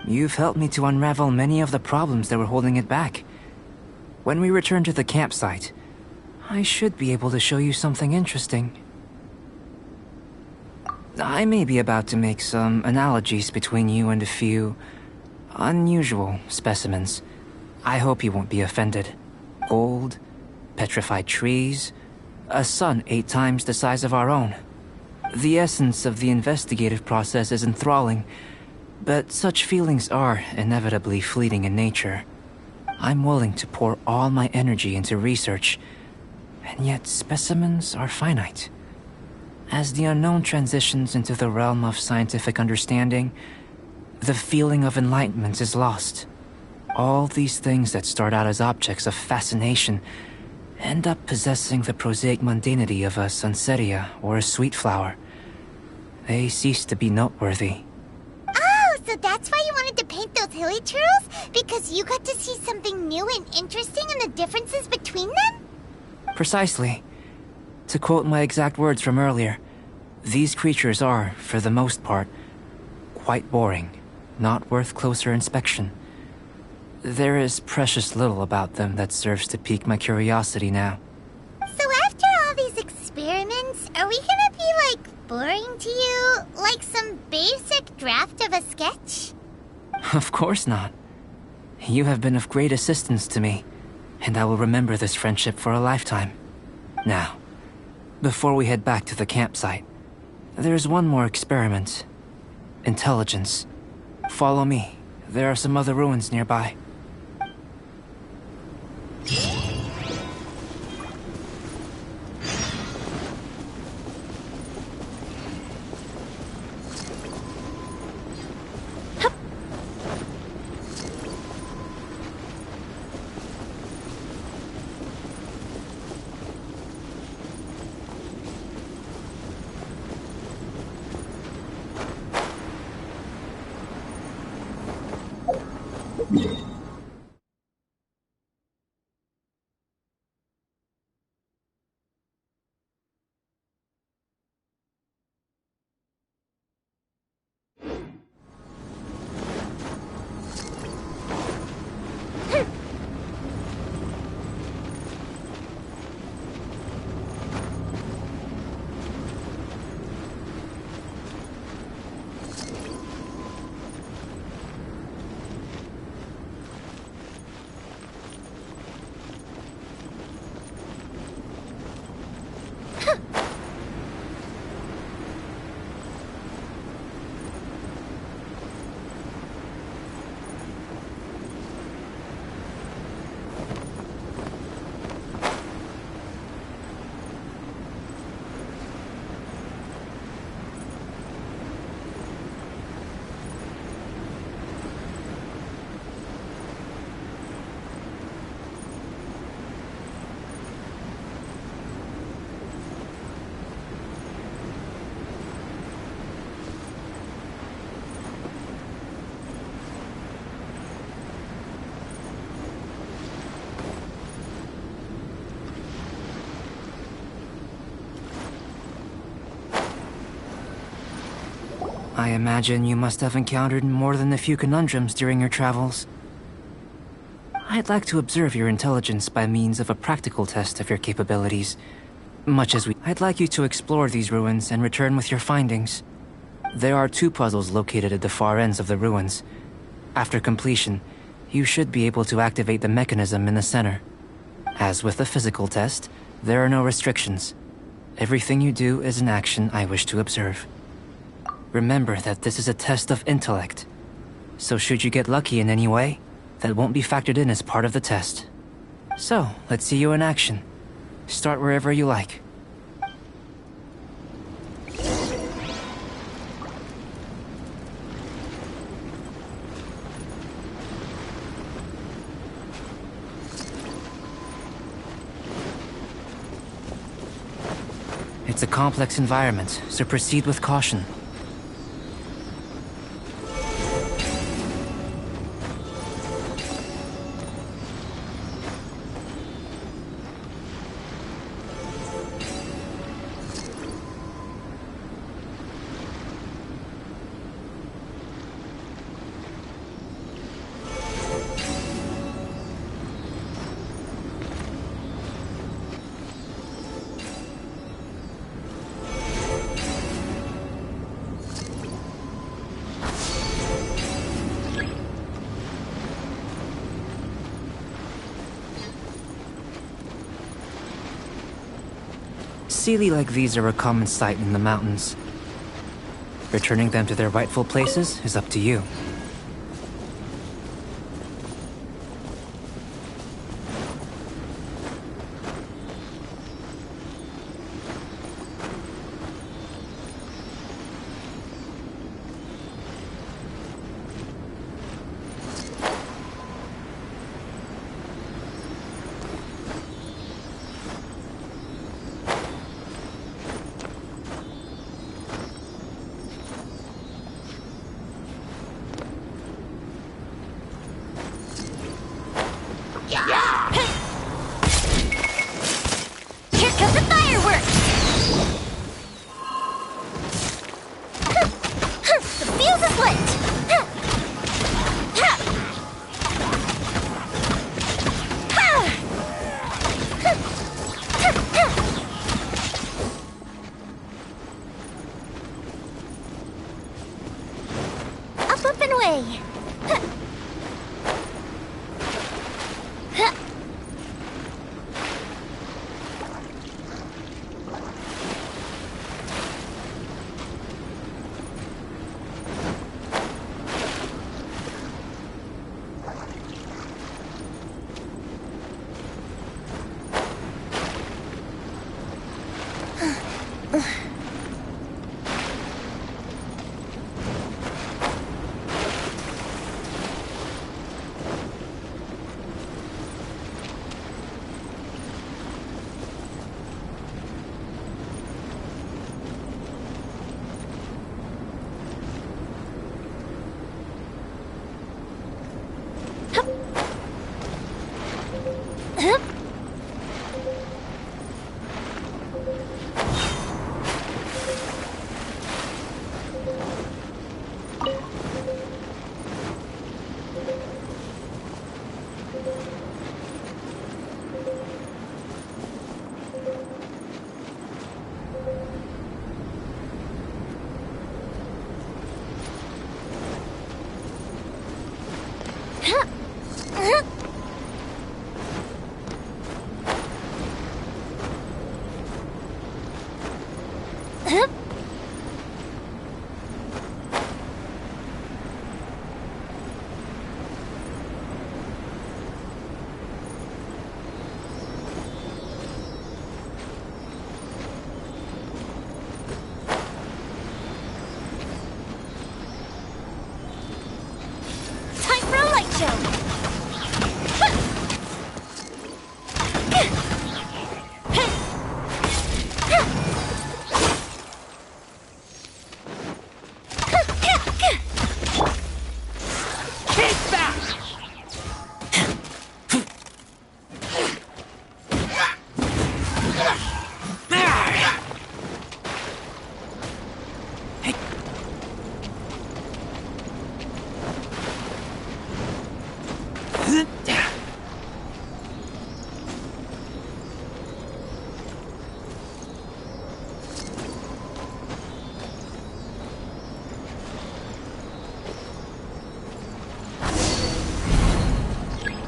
You've helped me to unravel many of the problems that were holding it back. When we return to the campsite, I should be able to show you something interesting. I may be about to make some analogies between you and a few unusual specimens. I hope you won't be offended. Gold, petrified trees, a sun 8 times the size of our own. The essence of the investigative process is enthralling, but such feelings are inevitably fleeting in nature. I'm willing to pour all my energy into research, and yet specimens are finite. As the unknown transitions into the realm of scientific understanding, the feeling of enlightenment is lost. All these things that start out as objects of fascination end up possessing the prosaic mundanity of a sunsetia or a sweet flower. They cease to be noteworthy. Oh, so that's why you wanted to paint those hilly turtles? Because you got to see something new and interesting and the differences between them? Precisely. To quote my exact words from earlier, these creatures are, for the most part, quite boring, not worth closer inspection. There is precious little about them that serves to pique my curiosity now. So after all these experiments, are we gonna be, like, boring to you? Like some basic draft of a sketch? Of course not. You have been of great assistance to me, and I will remember this friendship for a lifetime. Now, before we head back to the campsite, there's one more experiment. Intelligence. Follow me. There are some other ruins nearby. I imagine you must have encountered more than a few conundrums during your travels. I'd like to observe your intelligence by means of a practical test of your capabilities. I'd like you to explore these ruins and return with your findings. There are 2 puzzles located at the far ends of the ruins. After completion, you should be able to activate the mechanism in the center. As with the physical test, there are no restrictions. Everything you do is an action I wish to observe. Remember that this is a test of intellect. So should you get lucky in any way, that won't be factored in as part of the test. So, let's see you in action. Start wherever you like. It's a complex environment, so proceed with caution. Sealy like these are a common sight in the mountains. Returning them to their rightful places is up to you. Here comes the fireworks! The fuse is lit! Up and away!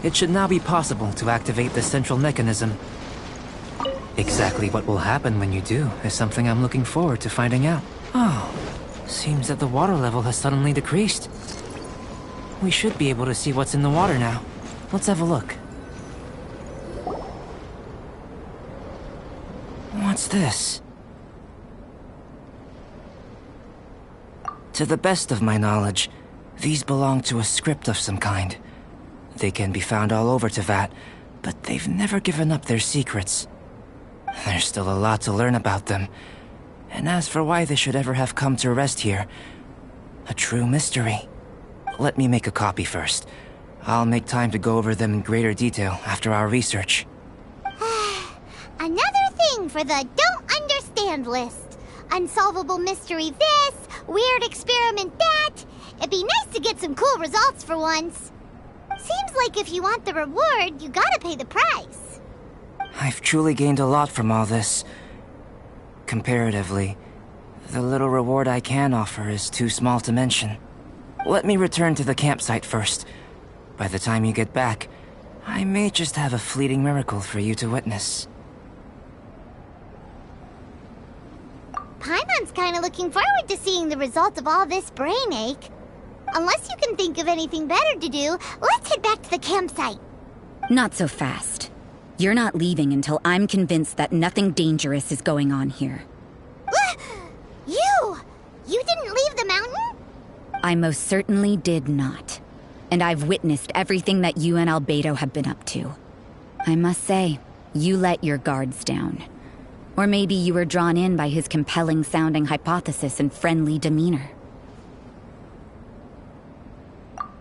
It should now be possible to activate the central mechanism. Exactly what will happen when you do is something I'm looking forward to finding out. Oh, seems that the water level has suddenly decreased. We should be able to see what's in the water now. Let's have a look. What's this? To the best of my knowledge, these belong to a script of some kind. They can be found all over Teyvat, but they've never given up their secrets. There's still a lot to learn about them. And as for why they should ever have come to rest here, a true mystery. Let me make a copy first. I'll make time to go over them in greater detail after our research. Another thing for the don't understand list. Unsolvable mystery this, weird experiment that. It'd be nice to get some cool results for once. Seems like if you want the reward, you gotta pay the price. I've truly gained a lot from all this. Comparatively, the little reward I can offer is too small to mention. Let me return to the campsite first. By the time you get back, I may just have a fleeting miracle for you to witness. Paimon's kinda looking forward to seeing the results of all this brain ache. Unless you can think of anything better to do, let's head back to the campsite. Not so fast. You're not leaving until I'm convinced that nothing dangerous is going on here. You! You didn't leave the mountain? I most certainly did not. And I've witnessed everything that you and Albedo have been up to. I must say, you let your guards down. Or maybe you were drawn in by his compelling-sounding hypothesis and friendly demeanor.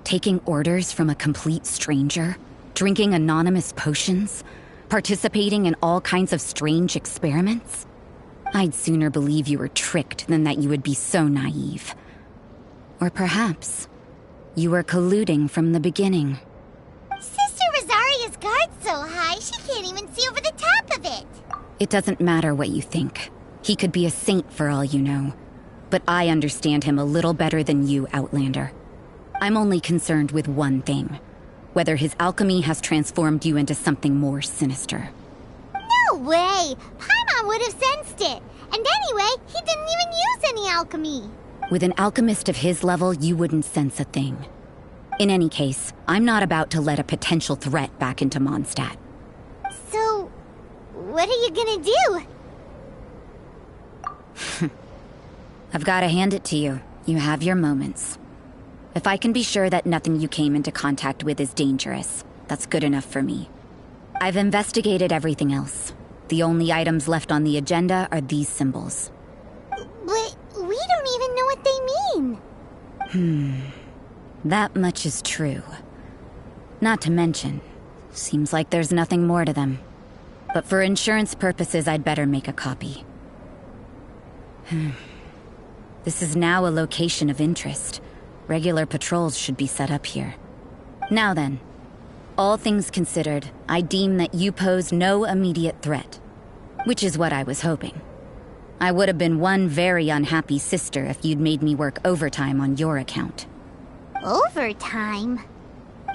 Taking orders from a complete stranger, drinking anonymous potions, participating in all kinds of strange experiments? I'd sooner believe you were tricked than that you would be so naive. Or perhaps you were colluding from the beginning. Sister Rosaria's guard's so high, she can't even see over the top of it. It doesn't matter what you think. He could be a saint for all you know. But I understand him a little better than you, Outlander. I'm only concerned with one thing. Whether his alchemy has transformed you into something more sinister. No way! Paimon would have sensed it. And anyway, he didn't even use any alchemy. With an alchemist of his level, you wouldn't sense a thing. In any case, I'm not about to let a potential threat back into Mondstadt. So, what are you gonna do? I've got to hand it to you. You have your moments. If I can be sure that nothing you came into contact with is dangerous, that's good enough for me. I've investigated everything else. The only items left on the agenda are these symbols. But we don't even know what they mean. That much is true. Not to mention, seems like there's nothing more to them. But for insurance purposes, I'd better make a copy. This is now a location of interest. Regular patrols should be set up here. Now then, all things considered, I deem that you pose no immediate threat. Which is what I was hoping. I would have been one very unhappy sister if you'd made me work overtime on your account. Overtime?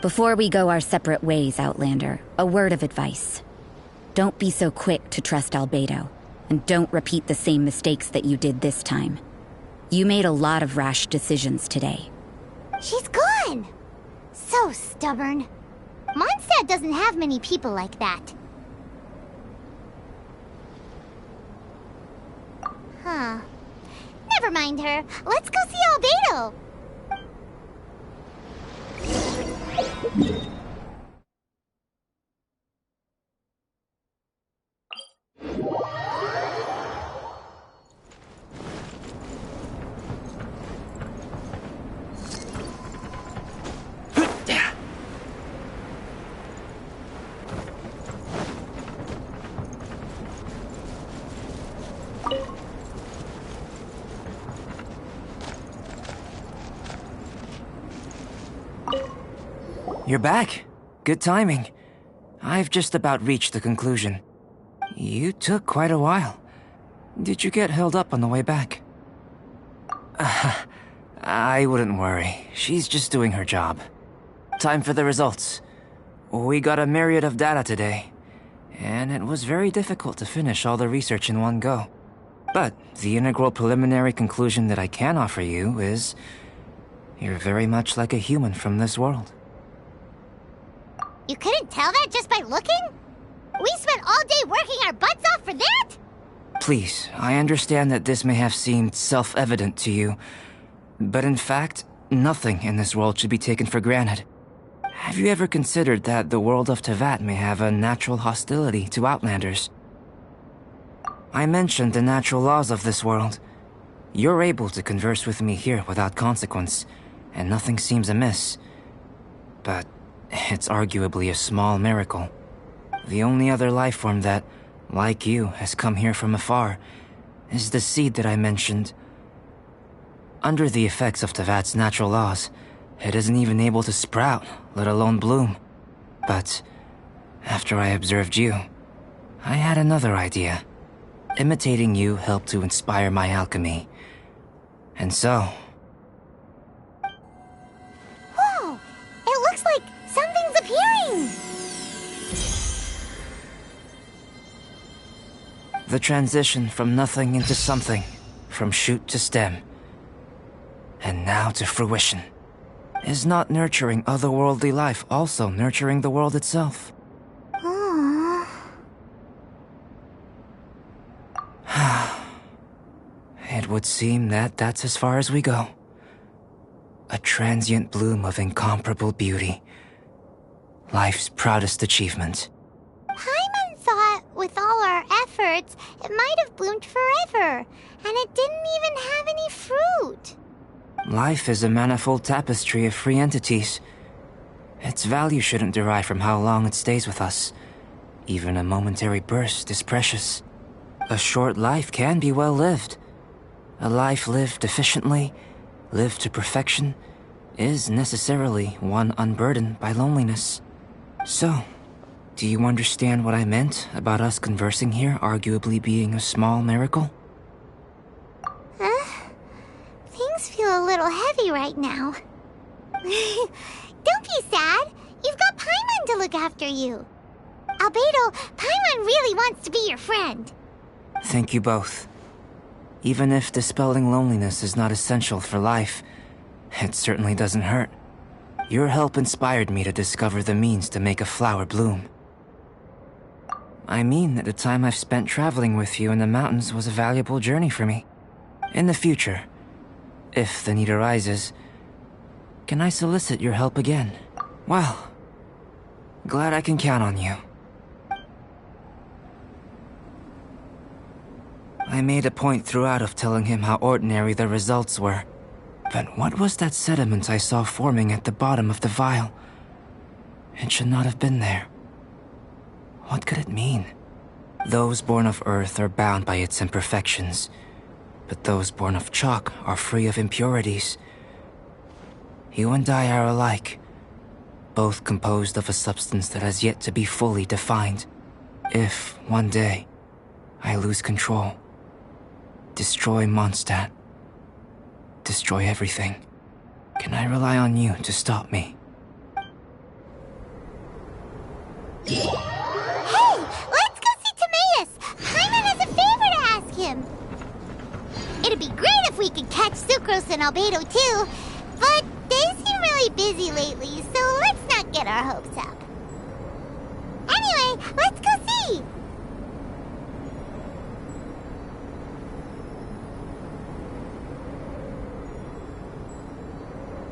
Before we go our separate ways, Outlander, a word of advice. Don't be so quick to trust Albedo, and don't repeat the same mistakes that you did this time. You made a lot of rash decisions today. She's gone! So stubborn. Mondstadt doesn't have many people like that. Huh. Never mind her. Let's go see Albedo! You're back? Good timing. I've just about reached the conclusion. You took quite a while. Did you get held up on the way back? I wouldn't worry. She's just doing her job. Time for the results. We got a myriad of data today, and it was very difficult to finish all the research in one go. But the integral preliminary conclusion that I can offer you is you're very much like a human from this world. You couldn't tell that just by looking? We spent all day working our butts off for that? Please, I understand that this may have seemed self-evident to you, but in fact, nothing in this world should be taken for granted. Have you ever considered that the world of Tevat may have a natural hostility to Outlanders? I mentioned the natural laws of this world. You're able to converse with me here without consequence, and nothing seems amiss. But it's arguably a small miracle. The only other life form that, like you, has come here from afar is the seed that I mentioned. Under the effects of Tevat's natural laws, it isn't even able to sprout, let alone bloom. But after I observed you, I had another idea. Imitating you helped to inspire my alchemy. And so... Whoa! It looks like something's appearing! The transition from nothing into something, from shoot to stem, and now to fruition. Is not nurturing otherworldly life also nurturing the world itself? Aww. It would seem that that's as far as we go. A transient bloom of incomparable beauty. Life's proudest achievement. Paimon thought, with all our efforts, it might have bloomed forever, and it didn't even have any fruit. Life is a manifold tapestry of free entities. Its value shouldn't derive from how long it stays with us. Even a momentary burst is precious. A short life can be well lived. A life lived efficiently, lived to perfection, is necessarily one unburdened by loneliness. So, do you understand what I meant about us conversing here arguably being a small miracle? Things feel a little heavy right now. Don't be sad. You've got Paimon to look after you. Albedo, Paimon really wants to be your friend. Thank you both. Even if dispelling loneliness is not essential for life, it certainly doesn't hurt. Your help inspired me to discover the means to make a flower bloom. I mean that the time I've spent traveling with you in the mountains was a valuable journey for me. In the future, if the need arises, can I solicit your help again? Well, glad I can count on you. I made a point throughout of telling him how ordinary the results were. But what was that sediment I saw forming at the bottom of the vial? It should not have been there. What could it mean? Those born of Earth are bound by its imperfections, but those born of chalk are free of impurities. You and I are alike, both composed of a substance that has yet to be fully defined. If, one day, I lose control, destroy Mondstadt, destroy everything, can I rely on you to stop me? Hey! Let's go see Timaeus! Paimon has a favor to ask him! It'd be great if we could catch Sucrose and Albedo too, but they seem really busy lately, so let's not get our hopes up. Anyway, let's